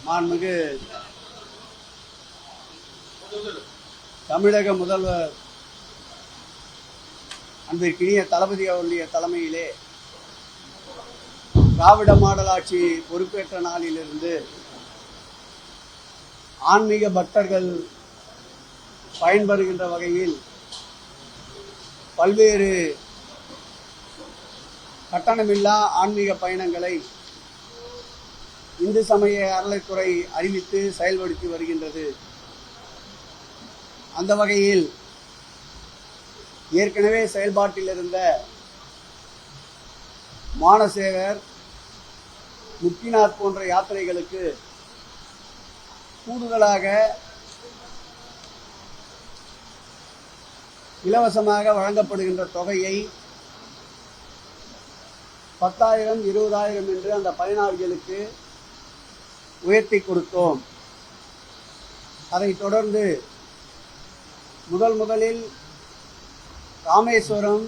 மாண்புமிகு தமிழக முதல்வர் அன்பிற்கினிய தளபதி அவருடைய தலைமையிலே திராவிட மாடல் ஆட்சி பொறுப்பேற்ற நாளிலிருந்து ஆன்மீக பக்தர்கள் பயன்பெறுகின்ற வகையில் பல்வேறு கட்டணமில்லா ஆன்மீக பயணங்களை இந்து சமய அறநிலைத்துறை அறிவித்து செயல்படுத்தி வருகின்றது. அந்த வகையில் ஏற்கனவே செயல்பாட்டில் இருந்த மானசேகர், முக்திநாத் போன்ற யாத்திரைகளுக்கு கூடுதலாக இலவசமாக வழங்கப்படுகின்ற தொகையை 10,000, 20,000 என்று அந்த பயனாளிகளுக்கு உயர்த்தி கொடுத்தோம். அதைத் தொடர்ந்து முதலில் ராமேஸ்வரம்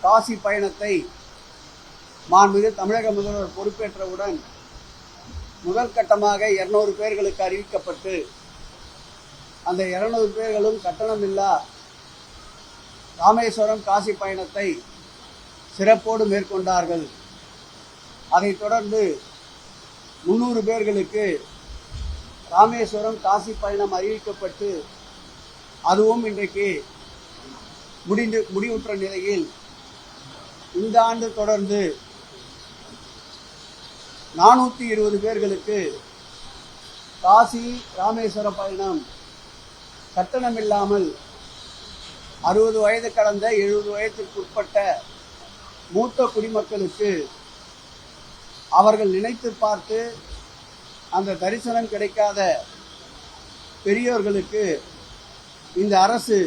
காசி பயணத்தை மாண்புமிகு தமிழக முதல்வர் பொறுப்பேற்றவுடன் முதல் கட்டமாக 200 பேர்களுக்கு அறிவிக்கப்பட்டு அந்த 200 பேர்களும் கட்டணமில்லா ராமேஸ்வரம் காசி பயணத்தை சிறப்போடு மேற்கொண்டார்கள். அதைத் தொடர்ந்து 300 பேர்களுக்கு ராமேஸ்வரம் காசி பயணம் அறிவிக்கப்பட்டு அதுவும் இன்றைக்கு முடிவுற்ற நிலையில் இந்த ஆண்டு தொடர்ந்து 420 பேர்களுக்கு காசி ராமேஸ்வர பயணம் கட்டணமில்லாமல் 60 வயது கடந்த 70 வயதிற்கு உட்பட்ட மூத்த குடிமக்களுக்கு அவர்கள் நினைத்து பார்த்து அந்த தரிசனம் கிடைக்காத பெரியோர்களுக்கு இந்த அரசு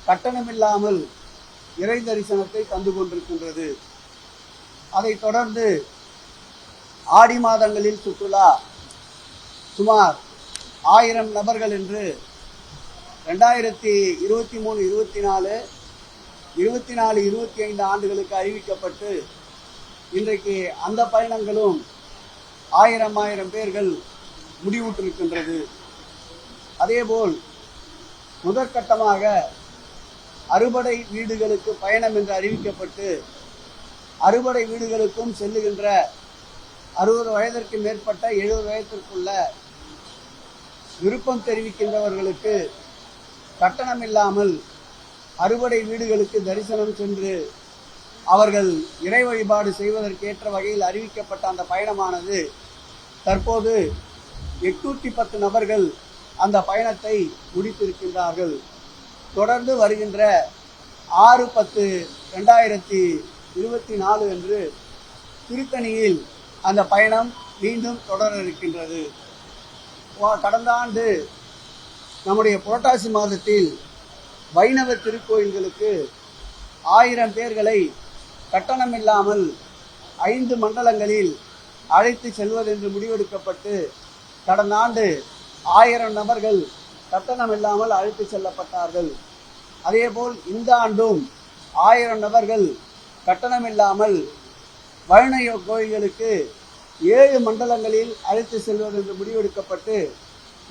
கட்டணமில்லாமல் இறை தரிசனத்தை தந்து கொண்டிருக்கின்றது. அதைத் தொடர்ந்து ஆடி மாதங்களில் சுற்றுலா சுமார் 1000 நபர்கள் என்று 2023, 24, 25 ஆண்டுகளுக்கு அறிவிக்கப்பட்டு இன்றைக்கு அந்த பயணங்களும் 1000 பேர்கள் முடிவுற்றிருக்கின்றது. அதேபோல் முதற்கட்டமாக அறுபடை வீடுகளுக்கு பயணம் என்று அறிவிக்கப்பட்டு அறுபடை வீடுகளுக்கும் செல்லுகின்ற 60 வயதிற்கு மேற்பட்ட 70 வயதிற்குள்ள விருப்பம் தெரிவிக்கின்றவர்களுக்கு கட்டணமில்லாமல் அறுபடை வீடுகளுக்கு தரிசனம் சென்று அவர்கள் இறை வழிபாடு செய்வதற்கேற்ற வகையில் அறிவிக்கப்பட்ட அந்த பயணமானது தற்போது 810 நபர்கள் அந்த பயணத்தை முடித்திருக்கின்றார்கள். தொடர்ந்து வருகின்ற 6/10/2024 என்று திருத்தணியில் அந்த பயணம் மீண்டும் தொடர இருக்கின்றது. கடந்த ஆண்டு நம்முடைய புரட்டாசி மாதத்தில் வைணவ திருக்கோயில்களுக்கு 1000 பேர்களை கட்டணமில்லாமல் 5 மண்டலங்களில் அழைத்து செல்வதென்று முடிவெடுக்கப்பட்டு கடந்த ஆண்டு 1000 நபர்கள் கட்டணமில்லாமல் அழைத்து செல்லப்பட்டார்கள். அதேபோல் இந்த ஆண்டும் 1000 நபர்கள் கட்டணமில்லாமல் வைணவ கோயில்களுக்கு 7 மண்டலங்களில் அழைத்து செல்வதென்று முடிவெடுக்கப்பட்டு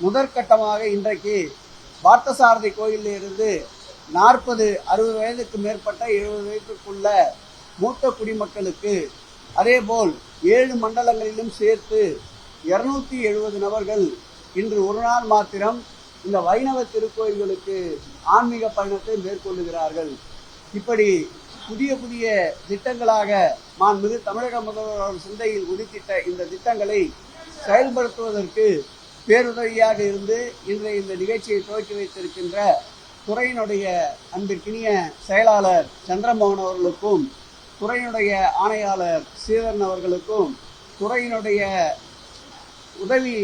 முதற்கட்டமாக இன்றைக்கு பார்த்தசாரதி கோயிலில் இருந்து 40, 60 வயதுக்கு மேற்பட்ட 70 வயதுக்குள்ள மூத்த குடிமக்களுக்கு அதேபோல் 7 மண்டலங்களிலும் சேர்த்து 270 நபர்கள் இன்று ஒரு நாள் மாத்திரம் இந்த வைணவ திருக்கோயில்களுக்கு ஆன்மீக பயணத்தை மேற்கொள்ளுகிறார்கள். இப்படி புதிய திட்டங்களாக மாண்புமிகு தமிழக முதல்வர் சிந்தையில் உதித்திட்ட இந்த திட்டங்களை செயல்படுத்துவதற்கு பேருதவியாக இருந்து இன்றைய இந்த நிகழ்ச்சியை துவக்கி வைத்திருக்கின்ற துறையினுடைய அன்பிற்கினிய செயலாளர் சந்திரமோகன் அவர்களுக்கும், துறையினுடைய ஆணையாளர் ஸ்ரீதரன் அவர்களுக்கும், துறையினுடைய உதவி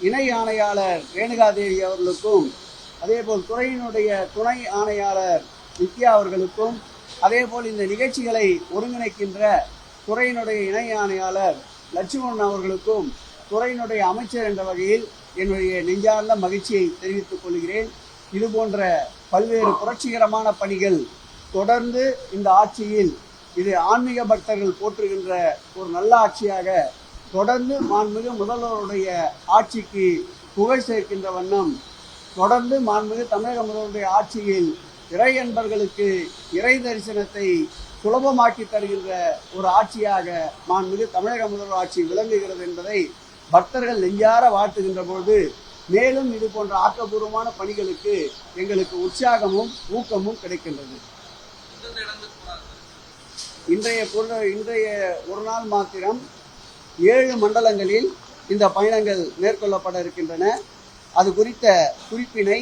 இணை ஆணையாளர் ரேணுகாதேவி அவர்களுக்கும், அதேபோல் துறையினுடைய துணை ஆணையாளர் நித்யா அவர்களுக்கும், அதேபோல் இந்த நிகழ்ச்சிகளை ஒருங்கிணைக்கின்ற துறையினுடைய இணை ஆணையாளர் லட்சுமணன் அவர்களுக்கும், துறையினுடைய அமைச்சர் என்ற வகையில் என்னுடைய நெஞ்சார்ந்த மகிழ்ச்சியை தெரிவித்துக் கொள்கிறேன். இதுபோன்ற பல்வேறு புரட்சிகரமான பணிகள் தொடர்ந்து இந்த ஆட்சியில் இது ஆன்மீக பக்தர்கள் போற்றுகின்ற ஒரு நல்ல ஆட்சியாக தொடர்ந்து மாண்புமிகு முதல்வருடைய ஆட்சிக்கு புகழ் சேர்க்கின்ற வண்ணம் தொடர்ந்து மாண்புமிகு தமிழக முதல்வருடைய ஆட்சியில் இறை அன்பர்களுக்கு இறை தரிசனத்தை சுலபமாக்கி தருகின்ற ஒரு ஆட்சியாக மாண்புமிகு தமிழக முதல்வர் ஆட்சி விளங்குகிறது என்பதை பக்தர்கள் நெஞ்சார வாழ்த்துகின்ற பொழுது மேலும் இது போன்ற ஆக்கப்பூர்வமான பணிகளுக்கு எங்களுக்கு உற்சாகமும் ஊக்கமும் கிடைக்கின்றது. இன்றைய ஒரு நாள் மாத்திரம் 7 மண்டலங்களில் இந்த பயணங்கள் மேற்கொள்ளப்பட இருக்கின்றன. அது குறித்த குறிப்பினை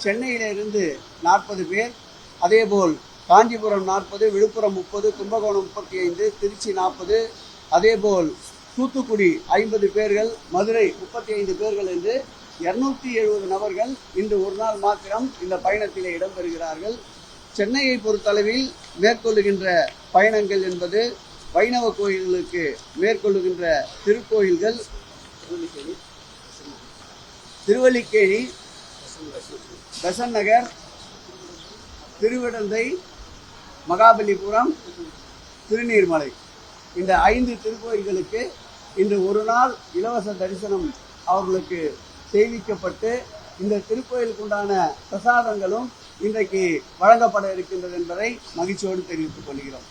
சென்னையிலிருந்து 40 பேர், அதேபோல் காஞ்சிபுரம் 40, விழுப்புரம் 30, கும்பகோணம் 35, திருச்சி 40, அதேபோல் தூத்துக்குடி 50 பேர்கள், மதுரை 35 பேர்கள் என்று 270 நபர்கள் இன்று ஒரு நாள் மாத்திரம் இந்த பயணத்திலே இடம்பெறுகிறார்கள். சென்னையை பொறுத்தளவில் மேற்கொள்ளுகின்ற பயணங்கள் என்பது வைணவ கோயில்களுக்கு மேற்கொள்ளுகின்ற திருக்கோயில்கள் திருவல்லிக்கேணி, பெசன்ட் நகர், திருவிடந்தை, மகாபலிபுரம், திருநீர்மலை, இந்த 5 திருக்கோயில்களுக்கு இன்று ஒரு நாள் இலவச தரிசனம் அவர்களுக்கு செய்விக்கப்பட்டு இந்த திருக்கோயிலுக்கு உண்டான பிரசாதங்களும் இன்றைக்கு வழங்கப்பட இருக்கின்றது என்பதை மகிழ்ச்சியோடு தெரிவித்துக் கொள்கிறோம்.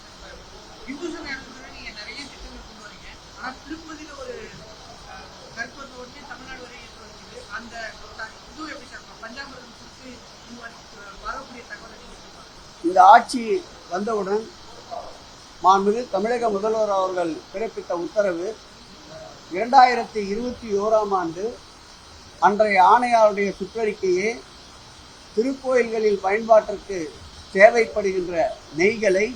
இந்த ஆட்சி வந்தவுடன் மாண்புமிகு தமிழக முதல்வர் அவர்கள் பிறப்பித்த உத்தரவு 2021ஆம் ஆண்டு அன்றைய ஆணையாளருடைய சுற்றறிக்கையே திருக்கோயில்களில் பயன்பாட்டிற்கு தேவைப்படுகின்ற நெய்களை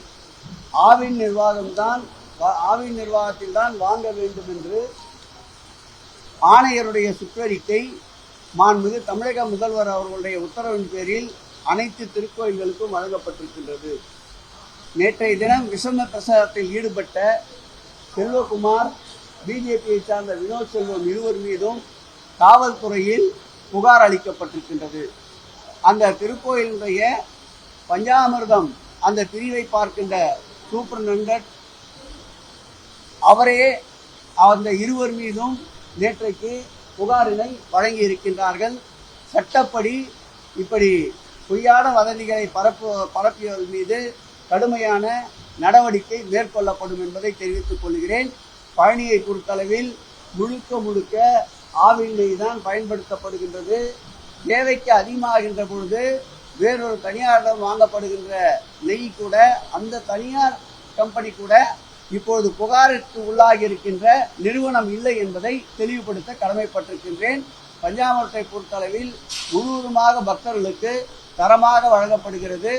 ஆவின் நிர்வாகத்தில் தான் வாங்க வேண்டும் என்று ஆணையருடைய சுற்றறிக்கை மாண்புமிகு தமிழக முதல்வர் அவர்களுடைய உத்தரவின் பேரில் அனைத்து திருக்கோயில்களுக்கும் வழங்கப்பட்டிருக்கின்றது. நேற்றைய தினம் விஷம பிரசாரத்தில் ஈடுபட்ட செல்வகுமார், பிஜேபியை சார்ந்த வினோத் செல்வம் இருவர் மீதும் காவல்துறையில் புகார் அளிக்கப்பட்டிருக்கின்றது. அந்த திருக்கோயிலுடைய பஞ்சாமிர்தம் அந்த பிரிவை பார்க்கின்ற சூப்பரிண்டெண்டன்ட் அவரே அந்த இருவர் மீதும் நேற்றைக்கு புகாரினை வழங்கி இருக்கின்றார்கள். சட்டப்படி இப்படி பொய்யான வதந்திகளை பரப்பியவர்கள் மீது கடுமையான நடவடிக்கை மேற்கொள்ளப்படும் என்பதை தெரிவித்துக் கொள்கிறேன். பழனியை பொறுத்தளவில் முழுக்க ஆவின் நெய் தான் பயன்படுத்தப்படுகின்றது. தேவைக்கு அதிகமாகின்ற பொழுது வேறொரு தனியாரிடம் வாங்கப்படுகின்ற நெய் கூட, அந்த தனியார் கம்பெனி கூட இப்போது புகாருக்கு உள்ளாகி இருக்கின்ற நிறுவனம் இல்லை என்பதை தெளிவுபடுத்த கடமைப்பட்டிருக்கின்றேன். பஞ்சாமிர்தத்தை பொறுத்தளவில் முழுவதுமாக பக்தர்களுக்கு தரமாக வழங்கப்படுகிறது.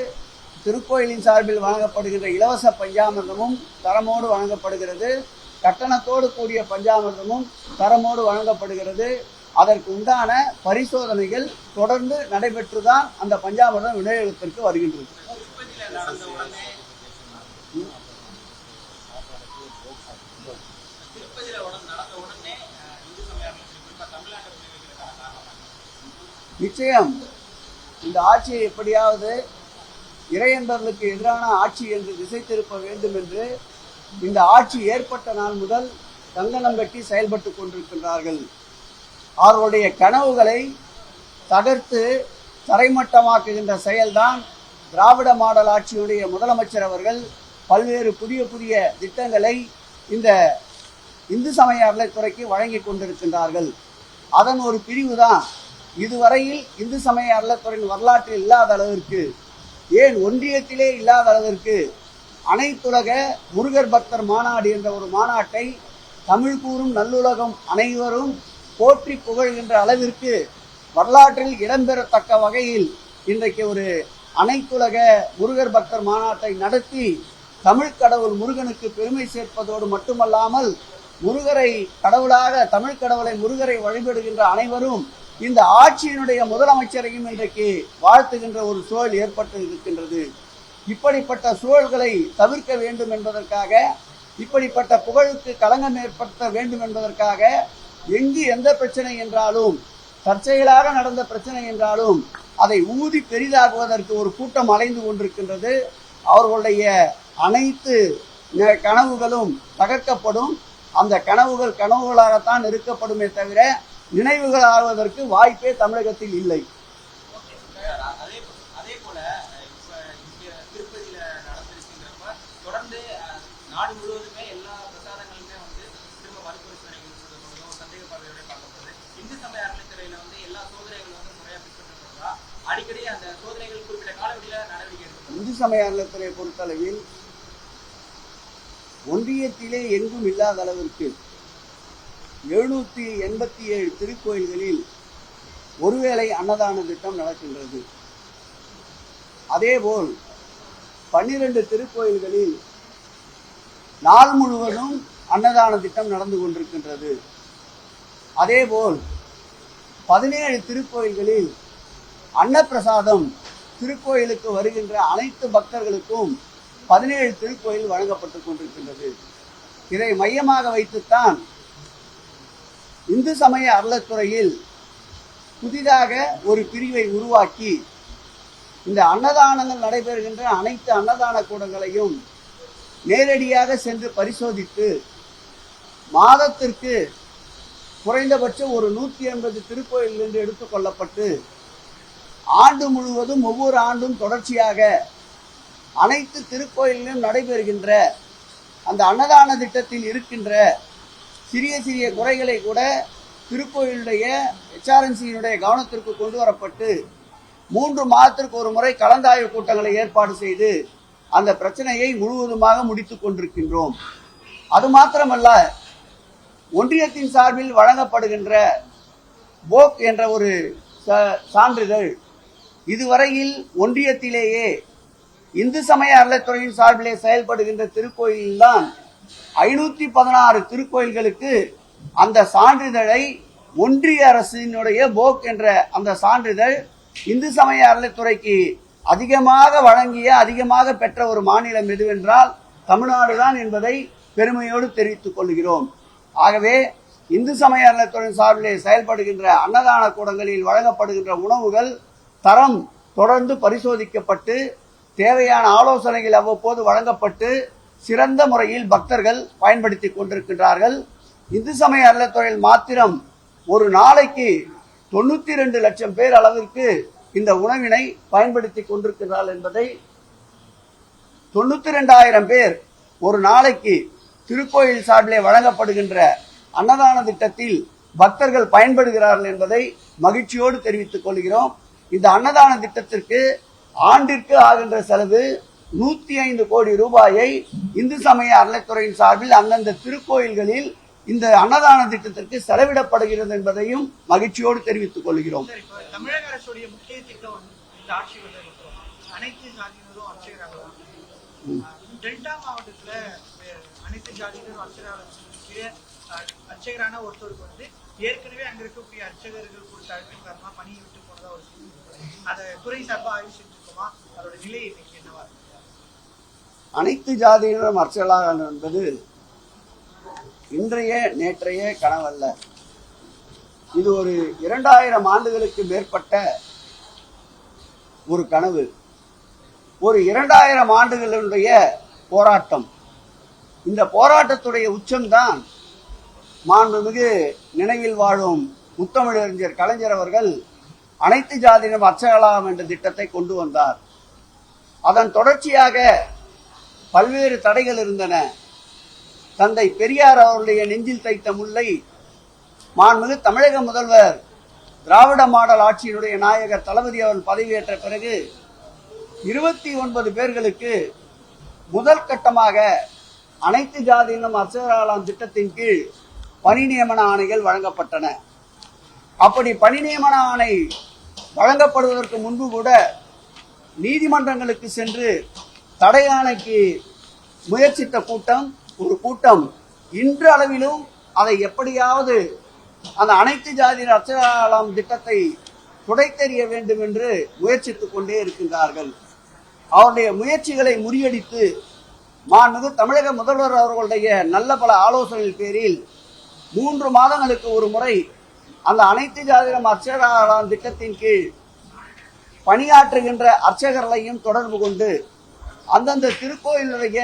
திருக்கோயிலின் சார்பில் வழங்கப்படுகின்ற இலவச பஞ்சாமிர்தமும் தரமோடு வழங்கப்படுகிறது. கட்டணத்தோடு கூடிய பஞ்சாமிர்தமும் தரமோடு வழங்கப்படுகிறது. அதற்கு உண்டான பரிசோதனைகள் தொடர்ந்து நடைபெற்றுதான் அந்த பஞ்சாமிர்தம் விநியோகத்திற்கு வருகின்றது. நிச்சயம் இந்த ஆட்சியை எப்படியாவது இறையன்பர்களுக்கு எதிரான ஆட்சி என்று திசை திருப்ப வேண்டும் என்று இந்த ஆட்சி ஏற்பட்ட நாள் முதல் கங்கணம் கட்டி செயல்பட்டு கொண்டிருக்கின்றார்கள். அவர்களுடைய கனவுகளை தகர்த்து தரைமட்டமாக்குகின்ற செயல்தான் திராவிட மாடல் ஆட்சியுடைய முதலமைச்சர் அவர்கள் பல்வேறு புதிய திட்டங்களை இந்த இந்து சமய அறநிலைத்துறைக்கு வழங்கி கொண்டிருக்கின்றார்கள். அதன் ஒரு பிரிவுதான் இதுவரையில் இந்து சமய அறநிலைத்துறையின் வரலாற்றில் இல்லாத அளவிற்கு, ஏன் ஒன்றியத்திலே இல்லாத அளவிற்கு அனைத்துலக முருகர் பக்தர் மாநாடு என்ற ஒரு மாநாட்டை தமிழ் கூறும் நல்லுலகம் அனைவரும் போற்றி புகழ்கின்ற அளவிற்கு வரலாற்றில் இடம்பெறத்தக்க வகையில் இன்றைக்கு ஒரு அனைத்துலக முருகர் பக்தர் மாநாட்டை நடத்தி தமிழ் கடவுள் முருகனுக்கு பெருமை சேர்ப்பதோடு மட்டுமல்லாமல் முருகரை கடவுளாக, தமிழ் கடவுளை முருகரை வழிபடுகின்ற அனைவரும் இந்த ஆட்சியினுடைய முதலமைச்சரையும் இன்றைக்கு வாழ்த்துகின்ற ஒரு சூழல் ஏற்பட்டு இருக்கின்றது. இப்படிப்பட்ட சூழல்களை தவிர்க்க வேண்டும் என்பதற்காக, இப்படிப்பட்ட புகழுக்கு களங்கம் ஏற்படுத்த வேண்டும் என்பதற்காக எங்கு எந்த பிரச்சனை என்றாலும், தற்செயலாக நடந்த பிரச்சனை என்றாலும் அதை ஊதி பெரிதாக்குவதற்கு ஒரு கூட்டம் அலைந்து கொண்டிருக்கின்றது. அவர்களுடைய அனைத்து கனவுகளும் தகர்க்கப்படும். அந்த கனவுகள் கனவுகளாகத்தான் இருக்கப்படுமே தவிர நினைவுகள் ஆவதற்கு வாய்ப்பே தமிழகத்தில் இல்லை. நாடு முழுவதுமே எல்லா பிரசாதங்களுமே வந்து திரும்ப மறுபரிசீலனை சந்தேகப்பார்வையோட பார்க்கப்படுது. இந்து சமய அறநிலைத்துறையில வந்து எல்லா சோதனைகளும் வந்து முறையா பின்பற்றப்படுறதா, அடிக்கடி அந்த சோதனைகள் குறிப்பிட்ட காலவெளியில நடவடிக்கை எடுக்கும். இந்து சமய அறநிலைத்துறையை பொறுத்தளவில் ஒன்றியத்திலே எங்கும் இல்லாத அளவிற்கு 787 திருக்கோயில்களில் ஒருவேளை அன்னதான திட்டம் நடக்கின்றது. அதேபோல் 12 திருக்கோயில்களில் நாள் முழுவதும் அன்னதான திட்டம் நடந்து கொண்டிருக்கின்றது. அதேபோல் 17 திருக்கோயில்களில் அன்னப்பிரசாதம் திருக்கோயிலுக்கு வருகின்ற அனைத்து பக்தர்களுக்கும் 17 திருக்கோயில் வழங்கப்பட்டுக் கொண்டிருக்கின்றது. இதை மையமாக வைத்துத்தான் இந்து சமய அறநிலைத்துறையில் புதிதாக ஒரு பிரிவை உருவாக்கி இந்த அன்னதானங்கள் நடைபெறுகின்ற அனைத்து அன்னதான கூடங்களையும் நேரடியாக சென்று பரிசோதித்து மாதத்திற்கு குறைந்தபட்சம் ஒரு 180 திருக்கோயில் என்று எடுத்துக்கொள்ளப்பட்டு ஆண்டு முழுவதும் ஒவ்வொரு ஆண்டும் தொடர்ச்சியாக அனைத்து திருக்கோயிலிலும் நடைபெறுகின்ற அந்த அன்னதான திட்டத்தில் இருக்கின்ற சிறிய சிறிய குறைகளை கூட திருக்கோயிலுடைய HRNC-யினுடைய கவனத்திற்கு கொண்டு வரப்பட்டு 3 மாதத்திற்கு ஒரு முறை கலந்தாய்வு கூட்டங்களை ஏற்பாடு செய்து அந்த பிரச்சனையை முழுவதுமாக முடித்துக் கொண்டிருக்கின்றோம். அது மாத்திரமல்ல, ஒன்றியத்தின் சார்பில் வழங்கப்படுகின்ற போக் என்ற ஒரு சான்றிதழ் இதுவரையில் ஒன்றியத்திலேயே இந்து சமய அறநிலைத்துறையின் சார்பிலே செயல்படுகின்ற திருக்கோயில்தான் 516 திருக்கோயில்களுக்கு அந்த சான்றிதழை ஒன்றிய அரசினுடைய போக் என்ற அந்த சான்றிதழ் இந்து சமய அறநிலைத்துறைக்கு அதிகமாக வழங்கிய அதிகமாக பெற்ற ஒரு மாநிலம் எதுவென்றால் தமிழ்நாடுதான் என்பதை பெருமையோடு தெரிவித்துக் கொள்கிறோம். ஆகவே இந்து சமய அறநிலைத்துறையின் சார்பிலே செயல்படுகின்ற அன்னதான கூடங்களில் வழங்கப்படுகின்ற உணவுகள் தரம் தொடர்ந்து பரிசோதிக்கப்பட்டு தேவையான ஆலோசனைகள் அவ்வப்போது வழங்கப்பட்டு சிறந்த முறையில் பக்தர்கள் பயன்படுத்திக் கொண்டிருக்கின்றார்கள். இந்து சமய அறநிலைத்துறையில் மாத்திரம் ஒரு நாளைக்கு 92 லட்சம் பேர் அளவிற்கு இந்த உணவினை பயன்படுத்தி கொண்டிருக்கிறார்கள் என்பதை 92,000 பேர் ஒரு நாளைக்கு திருக்கோயில் சார்பிலே வழங்கப்படுகின்ற அன்னதான திட்டத்தில் பக்தர்கள் பயன்படுகிறார்கள் என்பதை மகிழ்ச்சியோடு தெரிவித்துக் கொள்கிறோம். இந்த அன்னதான திட்டத்திற்கு ஆண்டிற்கு ஆகின்ற செலவு 105 கோடி ரூபாயை இந்து சமய அறநிலைத்துறையின் சார்பில் அந்தந்த திருக்கோயில்களில் இந்த அன்னதான திட்டத்திற்கு செலவிடப்படுகிறது என்பதையும் மகிழ்ச்சியோடு தெரிவித்துக் கொள்கிறோம். தமிழக அரசுடைய முக்கிய திட்டம் இந்த ஆட்சி அனைத்து ஜாதியினரும் அர்ச்சகராகலாம். டெல்டா மாவட்டத்துல அனைத்து ஜாதியினரும் அர்ச்சகரான ஒருத்தருக்கு வந்து ஏற்கனவே அங்க இருக்கக்கூடிய அர்ச்சகர்கள் கொடுத்த அழுத்தம் காரணமா பணியை விட்டு போனதா ஒரு அதை துறை சார்பா ஆய்வு செஞ்சிருக்கோமா? அதோட நிலை இன்னைக்கு என்னவா? அனைத்து ஜாதியினரும் அர்ச்சகராக என்பது இன்றைய நேற்றைய கனவல்ல. இது ஒரு 2000 ஆண்டுகளுக்கு மேற்பட்ட ஒரு கனவு. ஒரு 2000 ஆண்டுகளுடைய போராட்டம். இந்த போராட்டத்துடைய உச்சம்தான் மாண்புமிகு நினைவில் வாழும் முத்தமிழறிஞர் கலைஞர் அவர்கள் அனைத்து ஜாதியினரும் அர்ச்சகலாம் என்ற திட்டத்தை கொண்டு வந்தார். அதன் தொடர்ச்சியாக பல்வேறு தடைகள் இருந்தன. தந்தை பெரியார் அவருடைய நெஞ்சில் தைத்த முல்லை மாண்புமிகு தமிழக முதல்வர் திராவிட மாடல் ஆட்சியினுடைய நாயகர் தளபதி அவர்கள் பதவியேற்ற பிறகு 29 பேர்களுக்கு முதல் கட்டமாக அனைத்து ஜாதியினரும் அர்ச்சகராகலாம் திட்டத்தின் கீழ் பணி நியமன ஆணைகள் வழங்கப்பட்டன. அப்படி பணி நியமன ஆணை வழங்கப்படுவதற்கு முன்பு கூட நீதிமன்றங்களுக்கு சென்று தடை ஆணைக்கு முயற்சித்த ஒரு கூட்டம் இன்று அளவிலும் அதை எப்படியாவது அந்த அனைத்து ஜாதியினர் அர்ச்சகராகலாம் திட்டத்தை துடைத்தெறிய வேண்டும் என்று முயற்சித்துக் கொண்டே இருக்கின்றார்கள். அவருடைய முயற்சிகளை முறியடித்து மாண்புமிகு தமிழக முதல்வர் அவர்களுடைய நல்ல பல ஆலோசனைகள் பேரில் 3 மாதங்களுக்கு ஒரு முறை அந்த அனைத்து ஜாதியினர் அர்ச்சகராகலாம் திட்டத்தின் கீழ் பணியாற்றுகின்ற அர்ச்சகர்களையும் தொடர்பு கொண்டு அந்தந்த திருக்கோயிலுடைய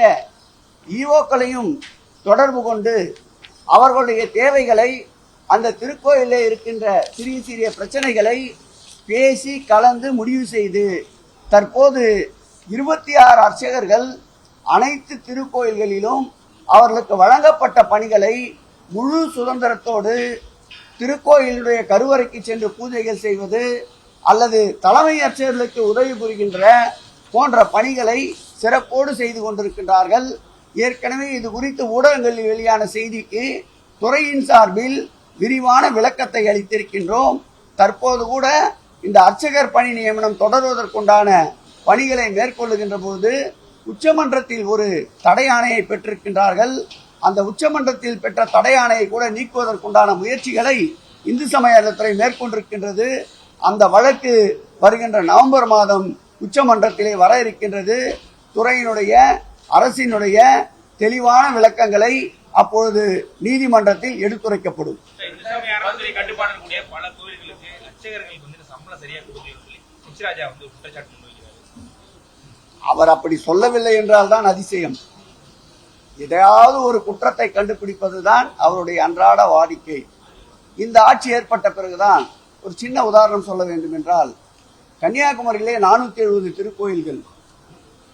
ஈவோக்களையும் தொடர்பு கொண்டு அவர்களுடைய தேவைகளை, அந்த திருக்கோயிலே இருக்கின்ற சிறிய சிறிய பிரச்சனைகளை பேசி கலந்து முடிவு செய்து தற்போது 26 அர்ச்சகர்கள் அனைத்து திருக்கோயில்களிலும் அவர்களுக்கு வழங்கப்பட்ட பணிகளை முழு சுதந்திரத்தோடு திருக்கோயிலுடைய கருவறைக்கு சென்று பூஜைகள் செய்வது அல்லது தலைமை அர்ச்சகர்களுக்கு உதவி புரிகின்ற போன்ற பணிகளை சிறப்போடு செய்து கொண்டிருக்கின்றார்கள். ஏற்கனவே இது குறித்து ஊடகங்களில் வெளியான செய்திக்கு துறையின் சார்பில் விரிவான விளக்கத்தை அளித்திருக்கின்றோம். தற்போது கூட இந்த அர்ச்சகர் பணி நியமனம் தொடர்வதற்குண்டான பணிகளை மேற்கொள்ளுகின்ற போது உச்சமன்றத்தில் ஒரு தடை ஆணையை பெற்றிருக்கின்றார்கள். அந்த உச்சமன்றத்தில் பெற்ற தடை ஆணையை கூட நீக்குவதற்குண்டான முயற்சிகளை இந்து சமய அறநிலையத்துறை மேற்கொண்டிருக்கின்றது. அந்த வழக்கு வருகின்ற நவம்பர் மாதம் உச்சமன்றத்திலே வர இருக்கின்றது. துறையினுடைய அரசினுடைய தெளிவான விளக்கங்களை அப்பொழுது நீதிமன்றத்தில் எடுத்துரைக்கப்படும். அவர் அப்படி சொல்லவில்லை என்றால் தான் அதிசயம். எதையாவது ஒரு குற்றத்தை கண்டுபிடிப்பதுதான் அவருடைய அன்றாட வாடிக்கை. இந்த ஆட்சி ஏற்பட்ட பிறகுதான் ஒரு சின்ன உதாரணம் சொல்ல வேண்டும் என்றால், கன்னியாகுமரியிலே 470 திருக்கோயில்கள்,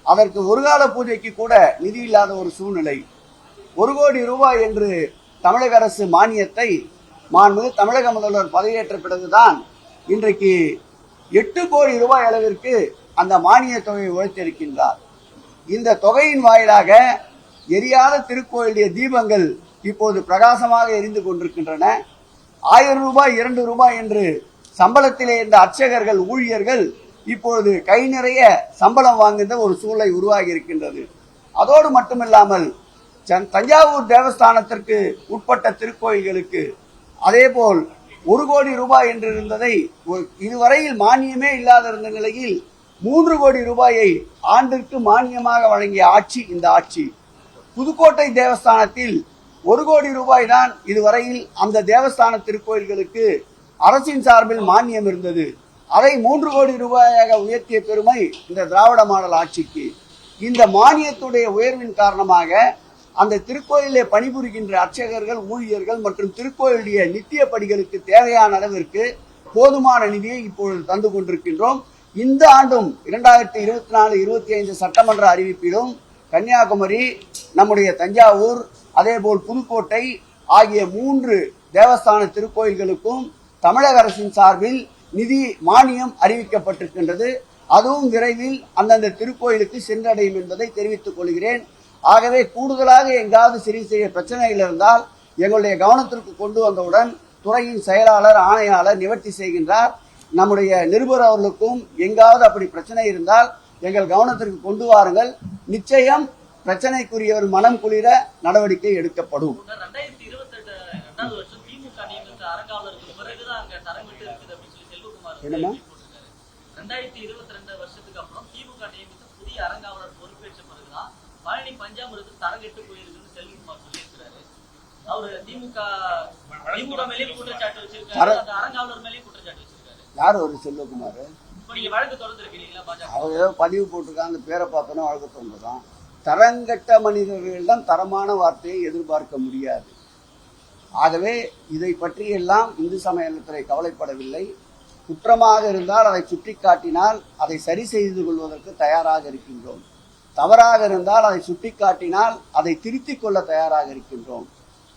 அதற்கு ஒரு கால பூஜைக்கு கூட நிதி இல்லாத ஒரு சூழ்நிலை. 1 கோடி ரூபாய் என்று தமிழக அரசு மானியத்தை மாண்புமிகு தமிழக முதல்வர் பதவியேற்ற பிறகுதான் இன்றைக்கு 8 கோடி ரூபாய் அளவிற்கு அந்த மானிய தொகையை உழைத்திருக்கின்றார். இந்த தொகையின் வாயிலாக எரியாத திருக்கோயிலுடைய தீபங்கள் இப்போது பிரகாசமாக எரிந்து கொண்டிருக்கின்றன. 1000 ரூபாய் 2 ரூபாய் என்று சம்பளத்திலே இருந்த அர்ச்சகர்கள், ஊழியர்கள் இப்பொழுது கை நிறைய சம்பளம் வாங்குகின்ற ஒரு சூழலை உருவாகி இருக்கின்றது. அதோடு மட்டுமில்லாமல் தஞ்சாவூர் தேவஸ்தானத்திற்கு உட்பட்ட திருக்கோயில்களுக்கு அதேபோல் 1 கோடி ரூபாய் என்று இருந்ததை இதுவரையில் மானியமே இல்லாத இருந்த நிலையில் 3 கோடி ரூபாயை ஆண்டிற்கு மானியமாக வழங்கிய ஆட்சி இந்த ஆட்சி. புதுக்கோட்டை தேவஸ்தானத்தில் 1 கோடி ரூபாய் தான் இதுவரையில் அந்த தேவஸ்தான திருக்கோயில்களுக்கு அரசின் சார்பில் மானியம் இருந்தது. அதை 3 கோடி ரூபாயாக உயர்த்திய பெருமை இந்த திராவிட மாடல் ஆட்சிக்கு. இந்த மானியத்துடைய உயர்வின் காரணமாக அந்த திருக்கோயிலே பணிபுரிகின்ற அர்ச்சகர்கள், ஊழியர்கள் மற்றும் திருக்கோயிலுடைய நித்திய படிகளுக்கு தேவையான அளவிற்கு போதுமான நிதியை இப்பொழுது தந்து கொண்டிருக்கின்றோம். இந்த ஆண்டும் 2024-25 சட்டமன்ற அறிவிப்பிலும் கன்னியாகுமரி, நம்முடைய தஞ்சாவூர், அதேபோல் புதுக்கோட்டை ஆகிய 3 தேவஸ்தான திருக்கோயில்களுக்கும் தமிழக அரசின் சார்பில் நிதி மானியம் அறிவிக்கப்பட்டிருக்கின்றது. அதுவும் விரைவில் அந்தந்த திருக்கோயிலுக்கு சென்றடையும் என்பதை தெரிவித்துக் கொள்கிறேன். ஆகவே கூடுதலாக எங்காவது சிறிய சிறிய பிரச்சனைகள் இருந்தால் எங்களுடைய கவனத்திற்கு கொண்டு வந்தவுடன் துறையின் செயலாளர், ஆணையாளர் நிவர்த்தி செய்கின்றார். நம்முடைய நிருபர் அவர்களுக்கும் எங்காவது அப்படி பிரச்சனை இருந்தால் எங்கள் கவனத்திற்கு கொண்டு வாருங்கள். நிச்சயம் பிரச்சனைக்குரியவர் மனம் குளிர நடவடிக்கை எடுக்கப்படும். என்னமா 2022 வருஷத்துக்கு அப்புறம் திமுக நியமித்த புதிய அரங்காவலர் பொறுப்பேற்ற பிறகுதான் பழனி பஞ்சாமிரத்து தரங்கெட்டு போயிருக்குன்னு செல்வகுமார் சொல்லியிருக்கிறாரு. அவரு திமுக மேலேயும் குற்றச்சாட்டு வச்சிருக்காரு, அந்த அரங்காவலர் மேலேயும் குற்றச்சாட்டு வச்சிருக்காரு. யார் ஒரு செல்வகுமார்? இப்ப நீங்க வழக்கு தொடர்ந்து இருக்கீங்களா? பாஜக அவர் ஏதோ பதிவு போட்டிருக்காங்க, அந்த பேரை பார்த்தோன்னா வழக்கு தொடர்ந்துதான். தரங்கட்ட மனிதர்களிடம் தரமான வார்த்தையை எதிர்பார்க்க முடியாது. ஆகவே இதை பற்றியெல்லாம் இந்து சமய அறநிலையத்துறை கவலைப்படவில்லை. குற்றமாக இருந்தால் அதை சுட்டிக்காட்டினால் அதை சரி செய்து கொள்வதற்கு தயாராக இருக்கின்றோம். தவறாக இருந்தால் அதை சுட்டிக்காட்டினால் அதை திருத்திக் கொள்ள தயாராக இருக்கின்றோம்.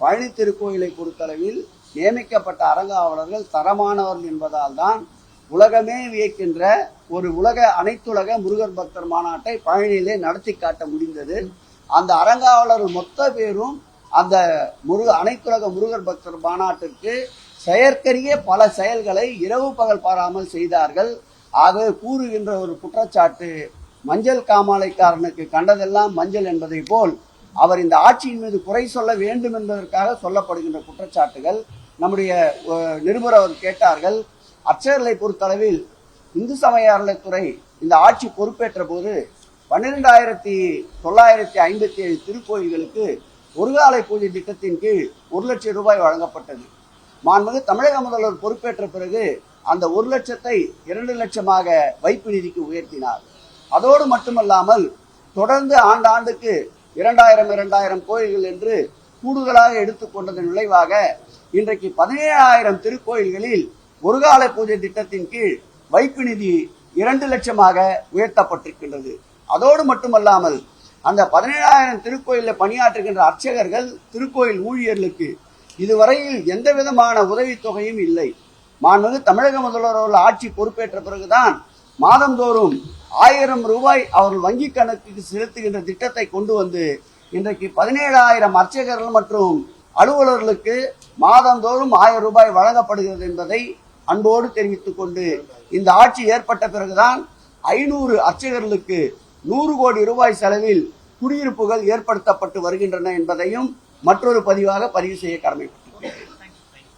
பழனி திருக்கோயிலை பொறுத்தளவில் நியமிக்கப்பட்ட அரங்காவலர்கள் தரமானவர்கள் என்பதால் தான் உலகமே வியக்கின்ற ஒரு அனைத்துலக முருகர் பக்தர் மாநாட்டை பழனியிலே நடத்தி காட்ட முடிந்தது. அந்த அரங்காவலர்கள் மொத்த பேரும் அந்த அனைத்துலக முருகர் பக்தர் மாநாட்டிற்கு செயற்கரிய பல செயல்களை இரவு பகல் பாராமல் செய்தார்கள். ஆகவே கூறுகின்ற ஒரு குற்றச்சாட்டு, மஞ்சள் காமாலைக்காரனுக்கு கண்டதெல்லாம் மஞ்சள் என்பதை போல் அவர் இந்த ஆட்சியின் மீது குறை சொல்ல வேண்டும் என்பதற்காக சொல்லப்படுகின்ற குற்றச்சாட்டுகள். நம்முடைய நிருபர் அவர் கேட்டார்கள், அர்ச்சகர்களை பொறுத்தளவில் இந்து சமய அறநிலையத்துறை இந்த ஆட்சி பொறுப்பேற்ற போது 12,957 திருக்கோயில்களுக்கு ஒரு காலை பூஜை திட்டத்தின் கீழ் 1 லட்சம் ரூபாய் வழங்கப்பட்டது. மாண்புமிகு தமிழக முதல்வர் பொறுப்பேற்ற பிறகு அந்த 1 லட்சத்தை 2 லட்சமாக வைப்பு நிதிக்கு உயர்த்தினார். அதோடு மட்டுமல்லாமல் தொடர்ந்து ஆண்டாண்டுக்கு 2000 கோயில்கள் என்று கூடுதலாக எடுத்துக்கொண்டதன் விளைவாக இன்றைக்கு 17,000 திருக்கோயில்களில் ஒரு கால பூஜை திட்டத்தின் கீழ் வைப்பு நிதி 2 லட்சமாக உயர்த்தப்பட்டிருக்கின்றது. அதோடு மட்டுமல்லாமல் அந்த 17,000 திருக்கோயிலில் பணியாற்றுகின்ற அர்ச்சகர்கள், திருக்கோயில் ஊழியர்களுக்கு இதுவரையில் எந்த விதமான உதவித்தொகையும் இல்லை. மாண்புமிகு தமிழக முதல்வர் ஆட்சி பொறுப்பேற்ற பிறகுதான் மாதந்தோறும் 1000 ரூபாய் அவர்கள் வங்கி கணக்குக்கு செலுத்துகின்ற திட்டத்தை கொண்டு வந்து இன்றைக்கு 17,000 அர்ச்சகர்கள் மற்றும் அலுவலர்களுக்கு மாதந்தோறும் 1000 ரூபாய் வழங்கப்படுகிறது என்பதை அன்போடு தெரிவித்துக் கொண்டு, இந்த ஆட்சி ஏற்பட்ட பிறகுதான் 500 அர்ச்சகர்களுக்கு 100 கோடி ரூபாய் செலவில் குடியிருப்புகள் ஏற்படுத்தப்பட்டு வருகின்றன என்பதையும் மற்றொரு பதிவாக பதிவு செய்ய கடமைப்பட்டுள்ளது.